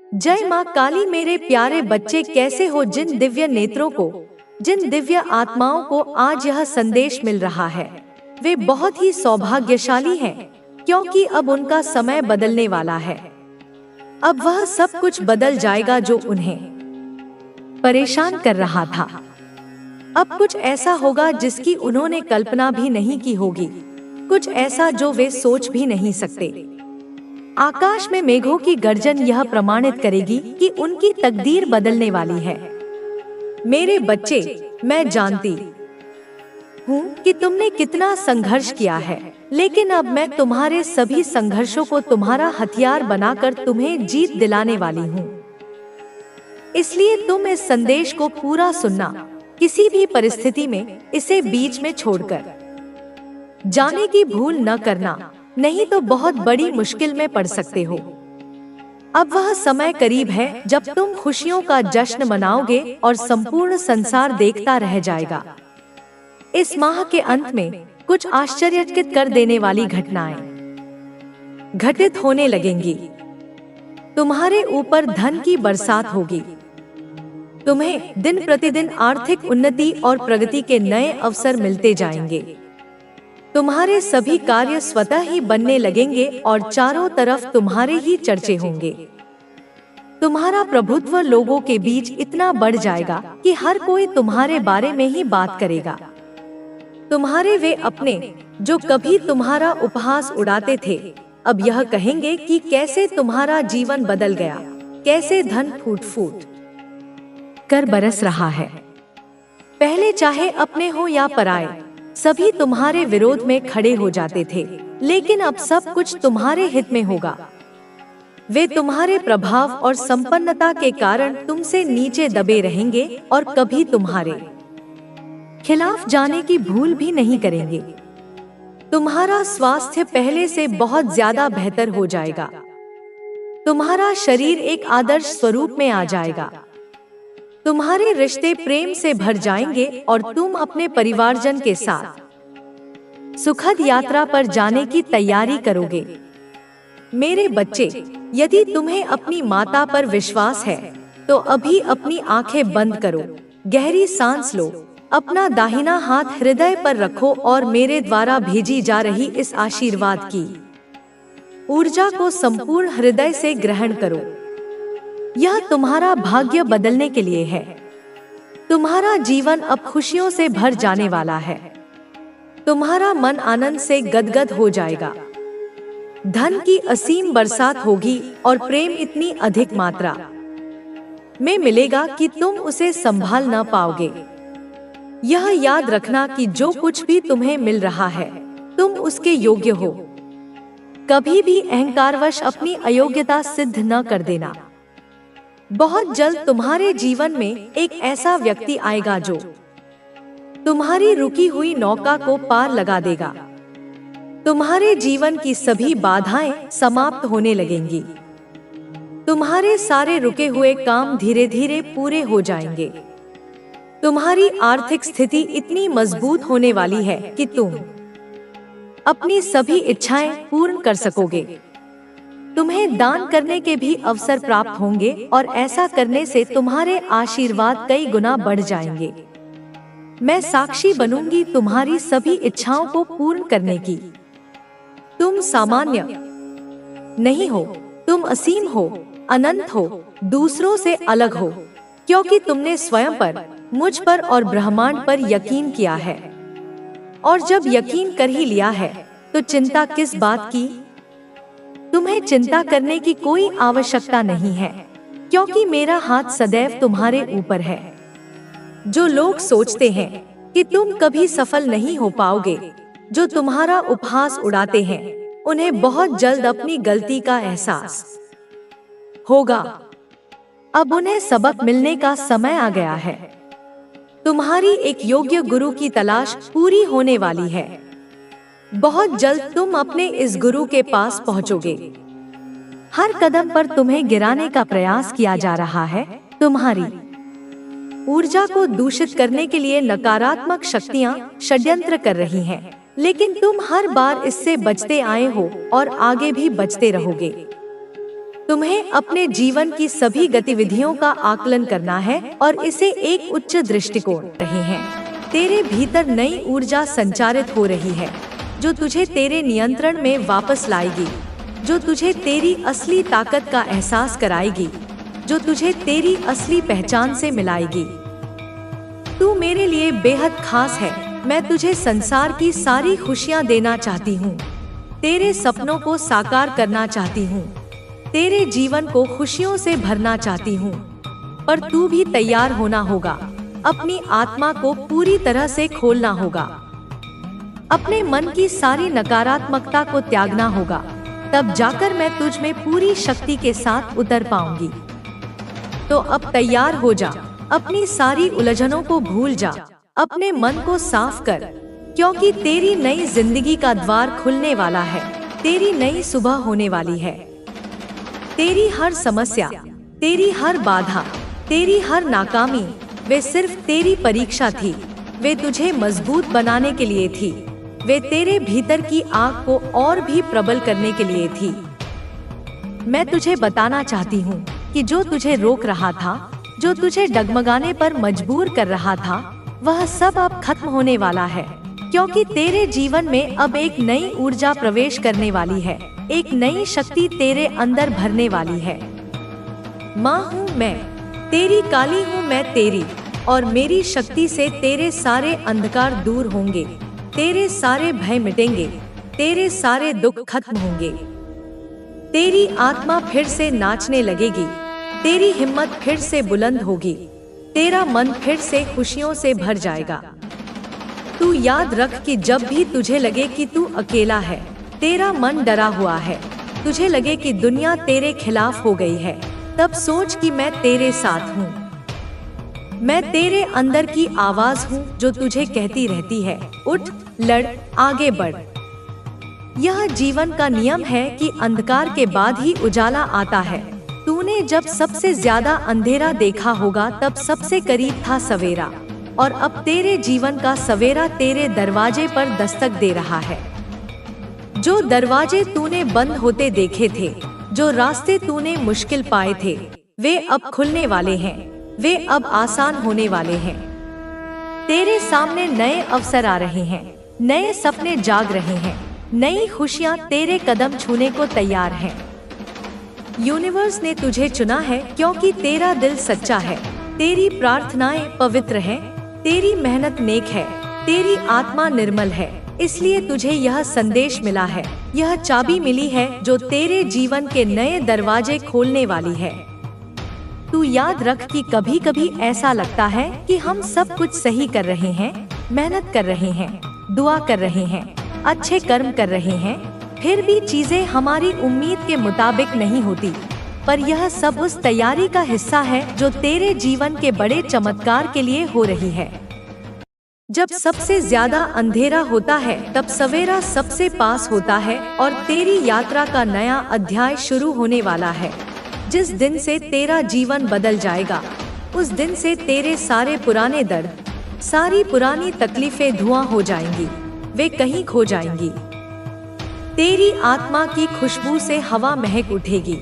जय माँ काली। मेरे प्यारे बच्चे कैसे हो? जिन दिव्य नेत्रों को, जिन दिव्य आत्माओं को आज यह संदेश मिल रहा है, वे बहुत ही सौभाग्यशाली हैं, क्योंकि अब उनका समय बदलने वाला है। अब वह सब कुछ बदल जाएगा जो उन्हें परेशान कर रहा था। अब कुछ ऐसा होगा जिसकी उन्होंने कल्पना भी नहीं की होगी, कुछ ऐसा जो वे सोच भी नहीं सकते। आकाश में मेघों की गर्जन यह प्रमाणित करेगी कि उनकी तकदीर बदलने वाली है। मेरे बच्चे, मैं जानती हूँ कि तुमने कितना संघर्ष किया है, लेकिन अब मैं तुम्हारे सभी संघर्षों को तुम्हारा हथियार बनाकर तुम्हें जीत दिलाने वाली हूँ। इसलिए तुम इस संदेश को पूरा सुनना, किसी भी परिस्थिति में इसे बीच में छोड़कर जाने की भूल न करना, नहीं तो बहुत बड़ी मुश्किल में पड़ सकते हो। अब वह समय करीब है जब तुम खुशियों का जश्न मनाओगे और संपूर्ण संसार देखता रह जाएगा। इस माह के अंत में कुछ आश्चर्यचकित कर देने वाली घटनाएं घटित होने लगेंगी। तुम्हारे ऊपर धन की बरसात होगी। तुम्हें दिन प्रतिदिन आर्थिक उन्नति और प्रगति के नए अवसर मिलते जाएंगे। तुम्हारे सभी कार्य स्वतः ही बनने लगेंगे और चारों तरफ तुम्हारे ही चर्चे होंगे। तुम्हारा प्रभुत्व लोगों के बीच इतना बढ़ जाएगा कि हर कोई तुम्हारे बारे में ही बात करेगा। तुम्हारे वे अपने जो कभी तुम्हारा उपहास उड़ाते थे, अब यह कहेंगे कि कैसे तुम्हारा जीवन बदल गया, कैसे धन फूट फूट कर बरस रहा है। पहले चाहे अपने हो या पराए, सभी तुम्हारे विरोध में खड़े हो जाते थे, लेकिन अब सब कुछ तुम्हारे हित में होगा। वे तुम्हारे प्रभाव और संपन्नता के कारण तुमसे नीचे दबे रहेंगे और कभी तुम्हारे खिलाफ जाने की भूल भी नहीं करेंगे। तुम्हारा स्वास्थ्य पहले से बहुत ज्यादा बेहतर हो जाएगा। तुम्हारा शरीर एक आदर्श स्वरूप में आ जाएगा। तुम्हारे रिश्ते प्रेम से भर जाएंगे और तुम अपने परिवारजन के साथ सुखद यात्रा पर जाने की तैयारी करोगे। मेरे बच्चे, यदि तुम्हें अपनी माता पर विश्वास है तो अभी अपनी आंखें बंद करो, गहरी सांस लो, अपना दाहिना हाथ हृदय पर रखो और मेरे द्वारा भेजी जा रही इस आशीर्वाद की ऊर्जा को संपूर्ण हृदय से ग्रहण करो। यह तुम्हारा भाग्य बदलने के लिए है। तुम्हारा जीवन अब खुशियों से भर जाने वाला है। तुम्हारा मन आनंद से गदगद हो जाएगा। धन की असीम बरसात होगी और प्रेम इतनी अधिक मात्रा में मिलेगा कि तुम उसे संभाल न पाओगे। यह याद रखना कि जो कुछ भी तुम्हें मिल रहा है, तुम उसके योग्य हो। कभी भी अहंकारवश अपनी अयोग्यता सिद्ध न कर देना। बहुत जल्द तुम्हारे जीवन में एक ऐसा व्यक्ति आएगा जो तुम्हारी रुकी हुई नौका को पार लगा देगा। तुम्हारे जीवन की सभी बाधाएं समाप्त होने लगेंगी। तुम्हारे सारे रुके हुए काम धीरे धीरे पूरे हो जाएंगे। तुम्हारी आर्थिक स्थिति इतनी मजबूत होने वाली है कि तुम अपनी सभी इच्छाएं पूर्ण कर सकोगे। तुम्हें दान करने के भी अवसर प्राप्त होंगे और ऐसा करने से तुम्हारे आशीर्वाद कई गुना बढ़ जाएंगे। मैं साक्षी बनूंगी तुम्हारी सभी इच्छाओं को पूर्ण करने की। तुम सामान्य नहीं हो, तुम असीम हो, अनंत हो, दूसरों से अलग हो, क्योंकि तुमने स्वयं पर, मुझ पर और ब्रह्मांड पर यकीन किया है। और जब यकीन कर ही लिया है तो चिंता किस बात की? तुम्हें चिंता करने की कोई आवश्यकता नहीं है, क्योंकि मेरा हाथ सदैव तुम्हारे ऊपर है। जो लोग सोचते हैं कि तुम कभी सफल नहीं हो पाओगे, जो तुम्हारा उपहास उड़ाते हैं, उन्हें बहुत जल्द अपनी गलती का एहसास होगा। अब उन्हें सबक मिलने का समय आ गया है। तुम्हारी एक योग्य गुरु की तलाश पूरी होने वाली है। बहुत जल्द तुम अपने इस गुरु के पास पहुंचोगे। हर कदम पर तुम्हें गिराने का प्रयास किया जा रहा है। तुम्हारी ऊर्जा को दूषित करने के लिए नकारात्मक शक्तियां षड्यंत्र कर रही हैं, लेकिन तुम हर बार इससे बचते आए हो और आगे भी बचते रहोगे। तुम्हें अपने जीवन की सभी गतिविधियों का आकलन करना है और इसे एक उच्च दृष्टिकोण रहे हैं। तेरे भीतर नई ऊर्जा संचारित हो रही है जो तुझे तेरे नियंत्रण में वापस लाएगी, जो तुझे तेरी असली ताकत का एहसास कराएगी, जो तुझे तेरी असली पहचान से मिलाएगी। तू मेरे लिए बेहद खास है। मैं तुझे संसार की सारी खुशियाँ देना चाहती हूँ, तेरे सपनों को साकार करना चाहती हूँ, तेरे जीवन को खुशियों से भरना चाहती हूँ। पर तू भी तैयार होना होगा, अपनी आत्मा को पूरी तरह से खोलना होगा, अपने मन की सारी नकारात्मकता को त्यागना होगा, तब जाकर मैं तुझ में पूरी शक्ति के साथ उतर पाऊंगी। तो अब तैयार हो जा, अपनी सारी उलझनों को भूल जा, अपने मन को साफ कर, क्योंकि तेरी नई जिंदगी का द्वार खुलने वाला है, तेरी नई सुबह होने वाली है। तेरी हर समस्या, तेरी हर बाधा, तेरी हर नाकामी, वे सिर्फ तेरी परीक्षा थी। वे तुझे मजबूत बनाने के लिए थी, वे तेरे भीतर की आग को और भी प्रबल करने के लिए थी। मैं तुझे बताना चाहती हूँ कि जो तुझे रोक रहा था, जो तुझे डगमगाने पर मजबूर कर रहा था, वह सब अब खत्म होने वाला है, क्योंकि तेरे जीवन में अब एक नई ऊर्जा प्रवेश करने वाली है, एक नई शक्ति तेरे अंदर भरने वाली है। माँ हूँ मैं, तेरी काली हूँ मैं तेरी, और मेरी शक्ति से तेरे सारे अंधकार दूर होंगे, तेरे सारे भय मिटेंगे, तेरे सारे दुख खत्म होंगे। तेरी आत्मा फिर से नाचने लगेगी, तेरी हिम्मत फिर से बुलंद होगी, तेरा मन फिर से खुशियों से भर जाएगा। तू याद रख कि जब भी तुझे लगे कि तू अकेला है, तेरा मन डरा हुआ है, तुझे लगे कि दुनिया तेरे खिलाफ हो गई है, तब सोच कि मैं तेरे साथ हूँ। मैं तेरे अंदर की आवाज हूँ जो तुझे कहती रहती है, उठ, लड़, आगे बढ़। यह जीवन का नियम है कि अंधकार के बाद ही उजाला आता है। तूने जब सबसे ज्यादा अंधेरा देखा होगा तब सबसे करीब था सवेरा, और अब तेरे जीवन का सवेरा तेरे दरवाजे पर दस्तक दे रहा है। जो दरवाजे तूने बंद होते देखे थे, जो रास्ते तूने मुश्किल पाए थे, वे अब खुलने वाले हैं, वे अब आसान होने वाले हैं। तेरे सामने नए अवसर आ रहे हैं, नए सपने जाग रहे हैं, नई खुशियाँ तेरे कदम छूने को तैयार हैं। यूनिवर्स ने तुझे चुना है क्योंकि तेरा दिल सच्चा है, तेरी प्रार्थनाएं पवित्र हैं, तेरी मेहनत नेक है, तेरी आत्मा निर्मल है, इसलिए तुझे यह संदेश मिला है, यह चाबी मिली है जो तेरे जीवन के नए दरवाजे खोलने वाली है। तू याद रख कि कभी कभी ऐसा लगता है कि हम सब कुछ सही कर रहे हैं, मेहनत कर रहे हैं, दुआ कर रहे हैं, अच्छे कर्म कर रहे हैं, फिर भी चीजें हमारी उम्मीद के मुताबिक नहीं होती। पर यह सब उस तैयारी का हिस्सा है जो तेरे जीवन के बड़े चमत्कार के लिए हो रही है। जब सबसे ज्यादा अंधेरा होता है तब सवेरा सबसे पास होता है और तेरी यात्रा का नया अध्याय शुरू होने वाला है। जिस दिन से तेरा जीवन बदल जाएगा, उस दिन से तेरे सारे पुराने दर्द, सारी पुरानी तकलीफें धुआं हो जाएंगी, वे कहीं खो जाएंगी। तेरी आत्मा की खुशबू से हवा महक उठेगी।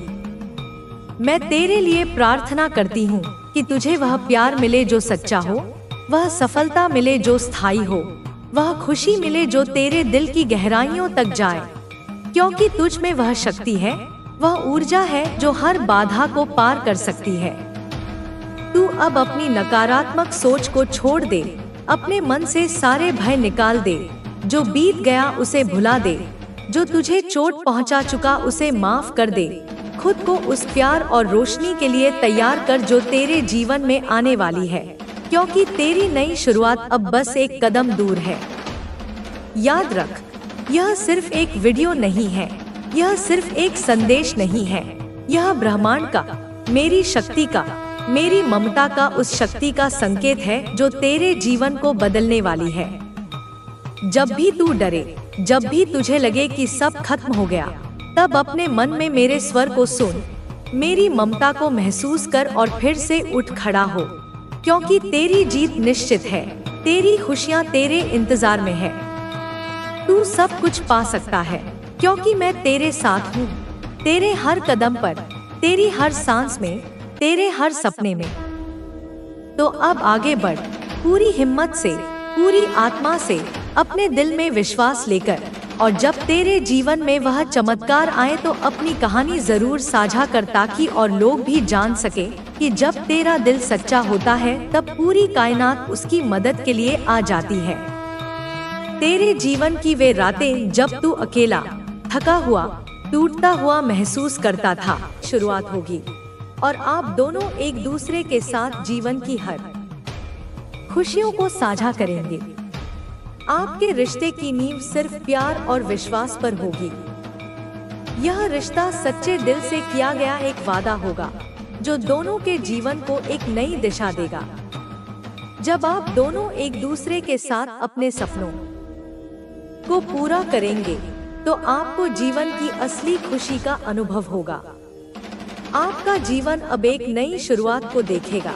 मैं तेरे लिए प्रार्थना करती हूँ कि तुझे वह प्यार मिले जो सच्चा हो, वह सफलता मिले जो स्थायी हो, वह खुशी मिले जो तेरे दिल की गहराइयों तक जाए, क्योंकि तुझ में वह शक्ति है, वह ऊर्जा है जो हर बाधा को पार कर सकती है। तू अब अपनी नकारात्मक सोच को छोड़ दे, अपने मन से सारे भय निकाल दे, जो बीत गया उसे भुला दे, जो तुझे चोट पहुंचा चुका उसे माफ कर दे। खुद को उस प्यार और रोशनी के लिए तैयार कर जो तेरे जीवन में आने वाली है, क्योंकि तेरी नई शुरुआत अब बस एक कदम दूर है। याद रख, यह सिर्फ एक वीडियो नहीं है, यह सिर्फ एक संदेश नहीं है, यह ब्रह्मांड का, मेरी शक्ति का, मेरी ममता का, उस शक्ति का संकेत है जो तेरे जीवन को बदलने वाली है। जब भी तू डरे, जब भी तुझे लगे कि सब खत्म हो गया, तब अपने मन में मेरे स्वर को सुन, मेरी ममता को महसूस कर और फिर से उठ खड़ा हो, क्योंकि तेरी जीत निश्चित है, तेरी खुशियाँ तेरे इंतजार में है। तू सब कुछ पा सकता है, क्योंकि मैं तेरे साथ हूँ, तेरे हर कदम पर, तेरी हर सांस में, तेरे हर सपने में। तो अब आगे बढ़, पूरी हिम्मत से, पूरी आत्मा से, अपने दिल में विश्वास लेकर, और जब तेरे जीवन में वह चमत्कार आए तो अपनी कहानी जरूर साझा कर, ताकि और लोग भी जान सके कि जब तेरा दिल सच्चा होता है तब पूरी कायनात उसकी मदद के लिए आ जाती है। तेरे जीवन की वे रातें जब तू अकेला, थका हुआ, टूटता हुआ महसूस करता था, शुरुआत होगी और आप दोनों एक दूसरे के साथ जीवन की हर खुशियों को साझा करेंगे। आपके रिश्ते की नींव सिर्फ प्यार और विश्वास पर होगी। यह रिश्ता सच्चे दिल से किया गया एक वादा होगा जो दोनों के जीवन को एक नई दिशा देगा। जब आप दोनों एक दूसरे के साथ अपने सपनों को पूरा करेंगे तो आपको जीवन की असली खुशी का अनुभव होगा। आपका जीवन अब एक नई शुरुआत को देखेगा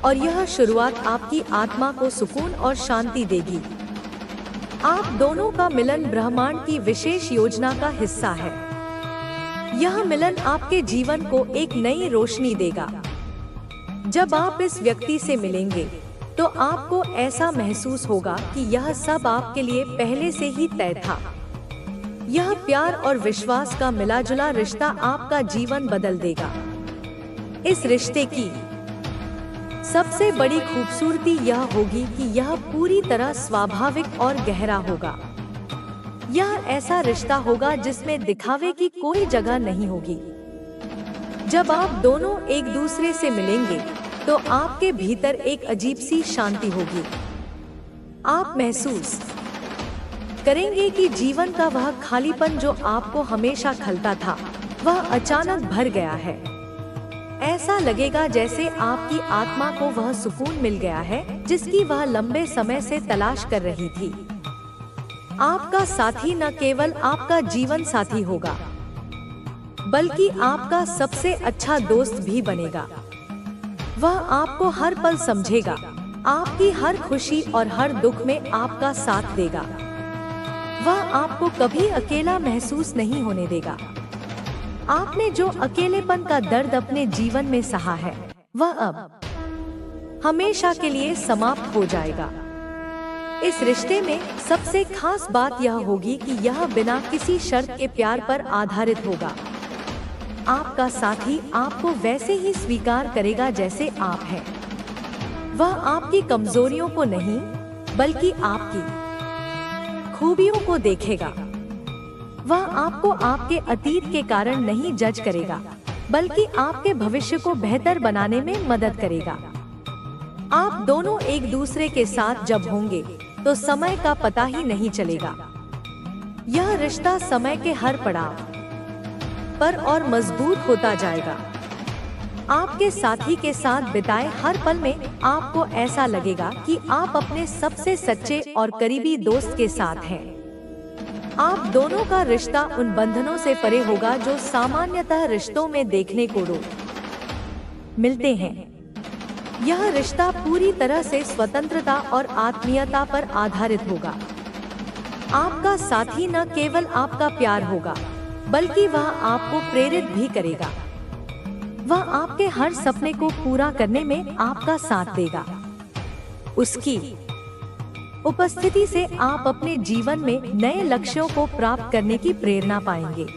और यह शुरुआत आपकी आत्मा को सुकून और शांति देगी। आप दोनों का मिलन ब्रह्मांड की विशेष योजना का हिस्सा है। यह मिलन आपके जीवन को एक नई रोशनी देगा। जब आप इस व्यक्ति से मिलेंगे तो आपको ऐसा महसूस होगा कि यह सब आपके लिए पहले से ही तय था। यह प्यार और विश्वास का मिला-जुला रिश्ता आपका जीवन बदल देगा। इस रिश्ते की सबसे बड़ी खूबसूरती यह होगी कि यह पूरी तरह स्वाभाविक और गहरा होगा। यह ऐसा रिश्ता होगा जिसमें दिखावे की कोई जगह नहीं होगी। जब आप दोनों एक दूसरे से मिलेंगे तो आपके भीतर एक अजीब सी शांति होगी। आप महसूस करेंगे कि जीवन का वह खालीपन जो आपको हमेशा खलता था, वह अचानक भर गया है। ऐसा लगेगा जैसे आपकी आत्मा को वह सुकून मिल गया है जिसकी वह लंबे समय से तलाश कर रही थी। आपका साथी न केवल आपका जीवन साथी होगा, बल्कि आपका सबसे अच्छा दोस्त भी बनेगा। वह आपको हर पल समझेगा, आपकी हर खुशी और हर दुख में आपका साथ देगा। वह आपको कभी अकेला महसूस नहीं होने देगा। आपने जो अकेलेपन का दर्द अपने जीवन में सहा है, वह अब हमेशा के लिए समाप्त हो जाएगा। इस रिश्ते में सबसे खास बात यह होगी कि यह बिना किसी शर्त के प्यार पर आधारित होगा। आपका साथी आपको वैसे ही स्वीकार करेगा जैसे आप हैं। वह आपकी कमजोरियों को नहीं, बल्कि आपकी खूबियों को देखेगा। वह आपको आपके अतीत के कारण नहीं जज करेगा, बल्कि आपके भविष्य को बेहतर बनाने में मदद करेगा। आप दोनों एक दूसरे के साथ जब होंगे तो समय का पता ही नहीं चलेगा। यह रिश्ता समय के हर पड़ाव पर और मजबूत होता जाएगा। आपके साथी के साथ बिताए हर पल में आपको ऐसा लगेगा कि आप अपने सबसे सच्चे और करीबी दोस्त के साथ हैं। आप दोनों का रिश्ता उन बंधनों से परे होगा जो सामान्यतः रिश्तों में देखने को मिलते हैं। यह रिश्ता पूरी तरह से स्वतंत्रता और आत्मीयता पर आधारित होगा। आपका साथी न केवल आपका प्यार होगा, बल्कि वह आपको प्रेरित भी करेगा। वह आपके हर सपने को पूरा करने में आपका साथ देगा। उसकी उपस्थिति से आप अपने जीवन में नए लक्ष्यों को प्राप्त करने की प्रेरणा पाएंगे।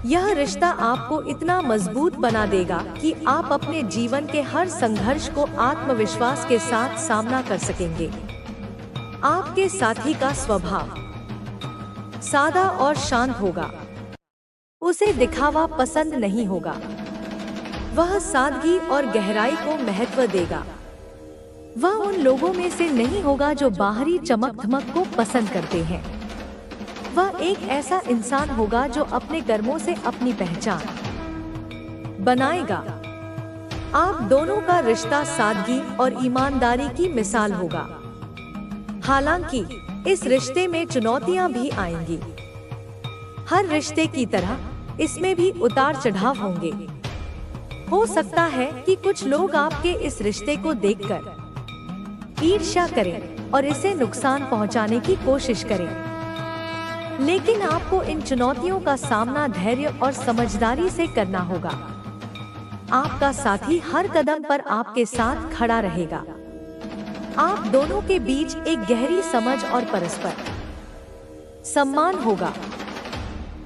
यह रिश्ता आपको इतना मजबूत बना देगा कि आप अपने जीवन के हर संघर्ष को आत्मविश्वास के साथ सामना कर सकेंगे। आपके साथी का स्वभाव सादा और शांत होगा। उसे दिखावा पसंद नहीं होगा। वह सादगी और गहराई को महत्व देगा। वह उन लोगों में से नहीं होगा जो बाहरी चमक धमक को पसंद करते हैं। वह एक ऐसा इंसान होगा जो अपने कर्मों से अपनी पहचान बनाएगा। आप दोनों का रिश्ता सादगी और ईमानदारी की मिसाल होगा। हालांकि इस रिश्ते में चुनौतियां भी आएंगी। हर रिश्ते की तरह इसमें भी उतार चढ़ाव होंगे। हो सकता है कि कुछ लोग आपके इस रिश्ते को देखकर ईर्ष्या करें और इसे नुकसान पहुंचाने की कोशिश करें, लेकिन आपको इन चुनौतियों का सामना धैर्य और समझदारी से करना होगा। आपका साथी हर कदम पर आपके साथ खड़ा रहेगा। आप दोनों के बीच एक गहरी समझ और परस्पर सम्मान होगा।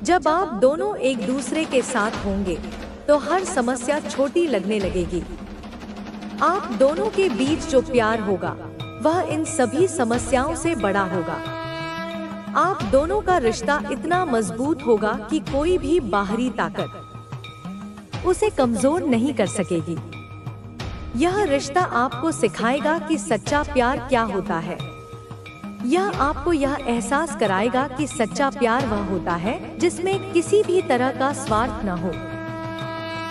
जब आप दोनों एक दूसरे के साथ होंगे तो हर समस्या छोटी लगने लगेगी। आप दोनों के बीच जो प्यार होगा वह इन सभी समस्याओं से बड़ा होगा। आप दोनों का रिश्ता इतना मजबूत होगा कि कोई भी बाहरी ताकत उसे कमजोर नहीं कर सकेगी। यह रिश्ता आपको सिखाएगा कि सच्चा प्यार क्या होता है। यह आपको यह एहसास कराएगा कि सच्चा प्यार वह होता है जिसमें किसी भी तरह का स्वार्थ न हो।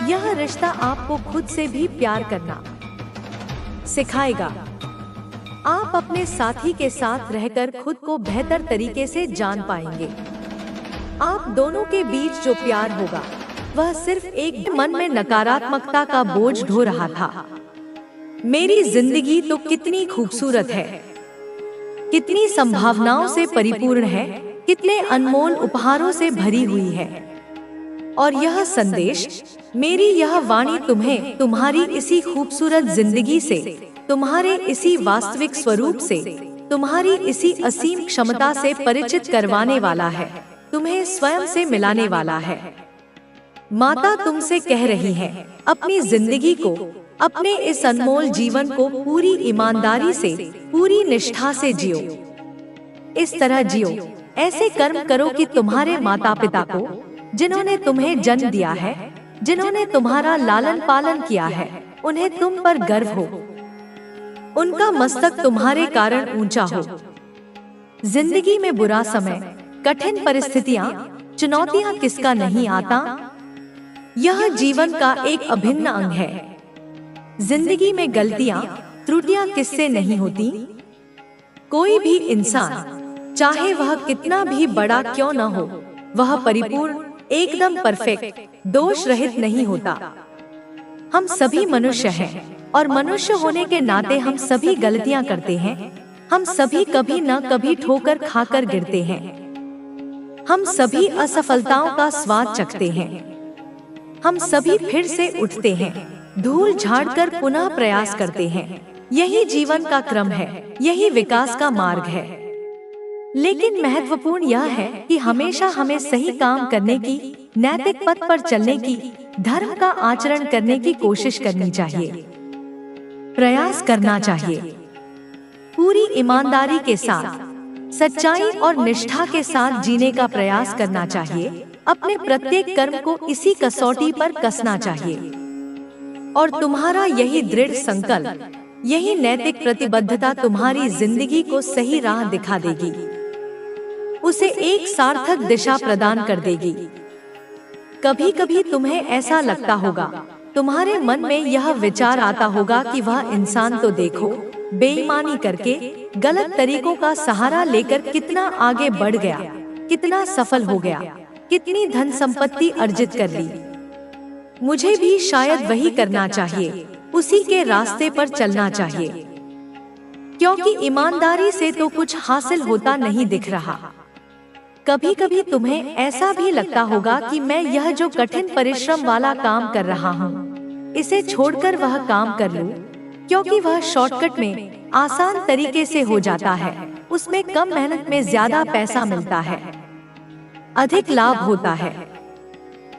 यह रिश्ता आपको खुद से भी प्यार करना सिखाएगा। आप अपने साथी के साथ रहकर खुद को बेहतर तरीके से जान पाएंगे। आप दोनों के बीच जो प्यार होगा वह सिर्फ एक मन में नकारात्मकता का बोझ ढो रहा था। मेरी जिंदगी तो कितनी खूबसूरत है, कितनी संभावनाओं से परिपूर्ण है, कितने अनमोल उपहारों से भरी हुई है। और यह संदेश, मेरी यह वाणी तुम्हें तुम्हारी इसी खूबसूरत जिंदगी से, तुम्हारे इसी वास्तविक स्वरूप से, तुम्हारी इसी असीम क्षमता से परिचित करवाने वाला है, तुम्हें स्वयं से मिलाने वाला है। माता तुमसे कह रही है, अपनी जिंदगी को, अपने इस अनमोल जीवन को पूरी ईमानदारी से, पूरी निष्ठा से जियो। इस तरह जियो, ऐसे कर्म करो कि तुम्हारे माता पिता को, जिन्होंने तुम्हें जन्म दिया है, जिन्होंने तुम्हारा लालन पालन किया है, उन्हें तुम पर गर्व हो, उनका मस्तक तुम्हारे कारण ऊंचा हो। जिंदगी में बुरा समय, कठिन परिस्थितियां, चुनौतियां किसका नहीं आता। यह जीवन का एक अभिन्न अंग है। जिंदगी में गलतियां, त्रुटियां किससे नहीं होती। कोई भी इंसान, चाहे वह कितना भी बड़ा क्यों न हो, वह परिपूर्ण, एकदम परफेक्ट, दोष रहित नहीं होता। हम सभी मनुष्य हैं और मनुष्य होने के नाते हम सभी गलतियां करते हैं। हम सभी कभी न कभी ठोकर खाकर गिरते हैं। हम सभी असफलताओं का स्वाद चखते हैं। हम सभी फिर से उठते हैं, धूल झाड़कर पुनः प्रयास करते हैं। यही जीवन का क्रम है, यही विकास का मार्ग है। लेकिन महत्वपूर्ण यह है कि हमेशा हमें सही काम करने की, नैतिक पथ पर चलने की, धर्म का आचरण करने की कोशिश करनी चाहिए, प्रयास करना चाहिए। पूरी ईमानदारी के साथ, सच्चाई और निष्ठा के साथ जीने का प्रयास करना चाहिए। अपने प्रत्येक कर्म को इसी कसौटी पर कसना चाहिए। और तुम्हारा यही दृढ़ संकल्प, यही नैतिक प्रतिबद्धता तुम्हारी जिंदगी को सही राह दिखा देगी, उसे एक सार्थक दिशा प्रदान कर देगी। कभी कभी तुम्हें ऐसा लगता होगा, तुम्हारे मन में यह विचार आता होगा कि वह इंसान तो देखो, बेईमानी करके, गलत तरीकों का सहारा लेकर कितना आगे बढ़ गया, कितना सफल हो गया, कितनी धन संपत्ति अर्जित कर ली। मुझे भी शायद वही करना चाहिए, उसी के रास्ते पर चलना चाहिए, क्योंकि ईमानदारी से तो कुछ हासिल होता नहीं दिख रहा। कभी कभी तुम्हें ऐसा भी लगता होगा कि मैं यह जो कठिन परिश्रम वाला काम कर रहा हूँ, इसे छोड़कर वह काम कर लूं, क्योंकि वह शॉर्टकट में, आसान तरीके से हो जाता है, उसमें कम मेहनत में ज्यादा पैसा मिलता है, अधिक लाभ होता है।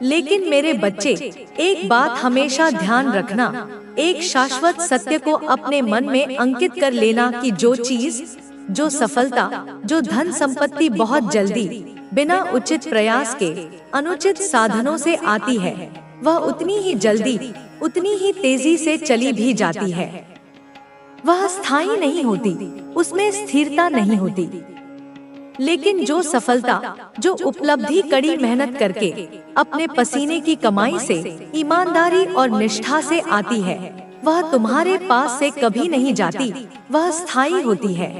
लेकिन मेरे बच्चे, एक बात हमेशा ध्यान रखना, एक शाश्वत सत्य को अपने मन में अंकित कर लेना कि जो चीज, जो सफलता, जो धन संपत्ति बहुत जल्दी, बिना उचित प्रयास के, अनुचित साधनों से आती है, वह उतनी ही जल्दी, उतनी ही तेजी से चली भी जाती है। वह स्थायी नहीं होती, उसमें स्थिरता नहीं होती। लेकिन जो सफलता, जो उपलब्धि कड़ी मेहनत करके, अपने पसीने की कमाई से, ईमानदारी और निष्ठा से आती है, वह तुम्हारे पास से कभी नहीं जाती, वह स्थायी होती है।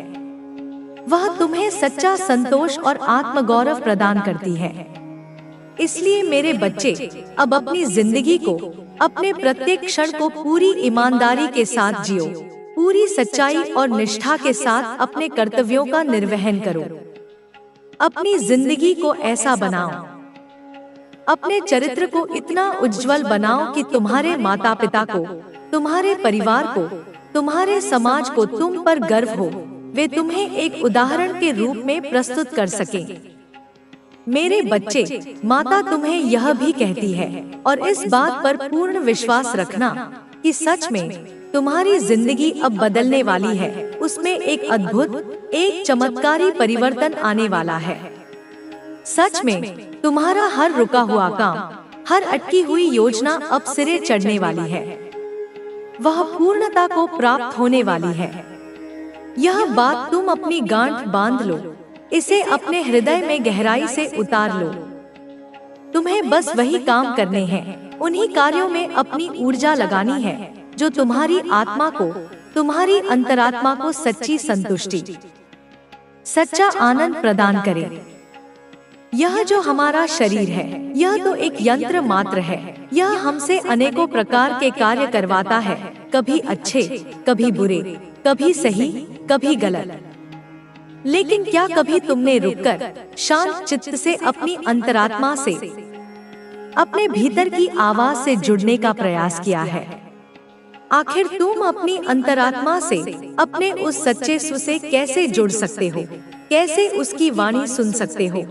वह तुम्हें सच्चा संतोष और आत्मगौरव प्रदान करती है। इसलिए मेरे बच्चे, अब अपनी जिंदगी को, अपने प्रत्येक क्षण को पूरी ईमानदारी के साथ जियो, पूरी सच्चाई और निष्ठा के साथ अपने कर्तव्यों का निर्वहन करो। अपनी जिंदगी को ऐसा बनाओ अपने चरित्र को इतना उज्जवल बनाओ कि तुम्हारे माता पिता को, तुम्हारे परिवार को, तुम्हारे समाज को तुम पर गर्व हो, वे तुम्हें एक उदाहरण के रूप में प्रस्तुत कर सकें। मेरे बच्चे, माता तुम्हें यह भी कहती है और इस बात पर पूर्ण विश्वास रखना कि सच में तुम्हारी जिंदगी अब बदलने वाली है। उसमें एक अद्भुत, एक चमत्कारी परिवर्तन आने वाला है। सच में तुम्हारा हर रुका हुआ काम, हर अटकी हुई योजना अब सिरे चढ़ने वाली है। वह पूर्णता को प्राप्त होने वाली है। यह बात तुम अपनी गांठ बांध लो, इसे अपने हृदय में गहराई से उतार लो। तुम्हें बस वही काम करने हैं, उन्हीं कार्यों में अपनी ऊर्जा लगानी है जो तुम्हारी आत्मा को, तुम्हारी अंतरात्मा को सच्ची संतुष्टि, सच्चा आनंद प्रदान करे। यह जो हमारा शरीर है, यह तो एक यंत्र मात्र है। यह हमसे अनेकों प्रकार के कार्य करवाता है, कभी अच्छे, कभी बुरे, कभी सही, कभी गलत। लेकिन क्या कभी तुमने रुककर शांत चित्त से अपनी अंतरात्मा से, अपने भीतर की आवाज से जुड़ने का प्रयास किया है? आखिर तुम अपनी अंतरात्मा से, अपने उस सच्चे स्व से कैसे जुड़ सकते हो? कैसे उसकी वाणी सुन सकते हो?